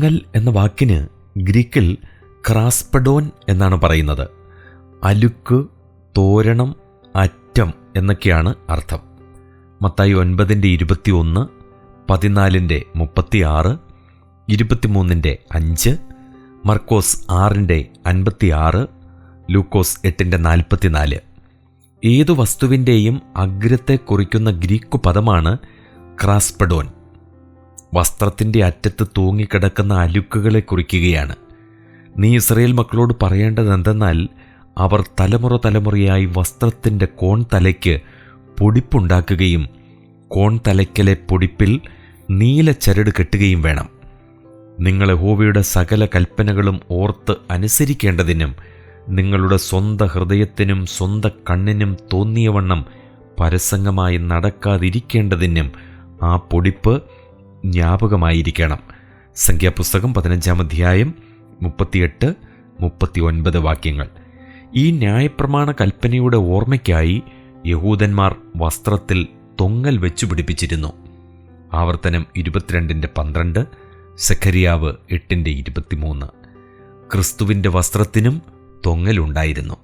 തൊങ്ങൽ എന്ന വാക്കിന് ഗ്രീക്കിൽ ക്രാസ്പഡോൻ എന്നാണ് പറയുന്നത്. അലുക്ക്, തോരണം, അറ്റം എന്നൊക്കെയാണ് അർത്ഥം. മത്തായി 9:21, 14:36, 23:5, മർക്കോസ് 6:56, ലൂക്കോസ് 8:44. ഏതു വസ്തുവിൻ്റെയും അഗ്രത്തെ കുറിക്കുന്ന ഗ്രീക്കു പദമാണ് ക്രാസ്പഡോൻ. വസ്ത്രത്തിൻ്റെ അറ്റത്ത് തൂങ്ങിക്കിടക്കുന്ന അലുക്കുകളെ കുറിക്കുകയാണ്. നീ ഇസ്രായേൽ മക്കളോട് പറയേണ്ടതെന്തെന്നാൽ, അവർ തലമുറയായി വസ്ത്രത്തിൻ്റെ കോൺതലയ്ക്ക് പൊടിപ്പുണ്ടാക്കുകയും കോൺതലയ്ക്കലെ പൊടിപ്പിൽ നീലച്ചരട് കെട്ടുകയും വേണം. നിങ്ങൾ യഹോവയുടെ സകല കൽപ്പനകളും ഓർത്ത് അനുസരിക്കേണ്ടതിനും നിങ്ങളുടെ സ്വന്തം ഹൃദയത്തിനും സ്വന്തം കണ്ണിനും തോന്നിയവണ്ണം പരസംഗമായി നടക്കാതിരിക്കേണ്ടതിനും ആ പൊടിപ്പ് ജ്ഞാപകമായിരിക്കണം. സംഖ്യാപുസ്തകം 15-ാം 38-39 വാക്യങ്ങൾ. ഈ ന്യായപ്രമാണ കൽപ്പനയുടെ ഓർമ്മയ്ക്കായി യഹൂദന്മാർ വസ്ത്രത്തിൽ തൊങ്ങൽ വെച്ചു പിടിപ്പിച്ചിരുന്നു. ആവർത്തനം 22:12, സെഖര്യാവ് 8:23. ക്രിസ്തുവിൻ്റെ വസ്ത്രത്തിനും തൊങ്ങലുണ്ടായിരുന്നു.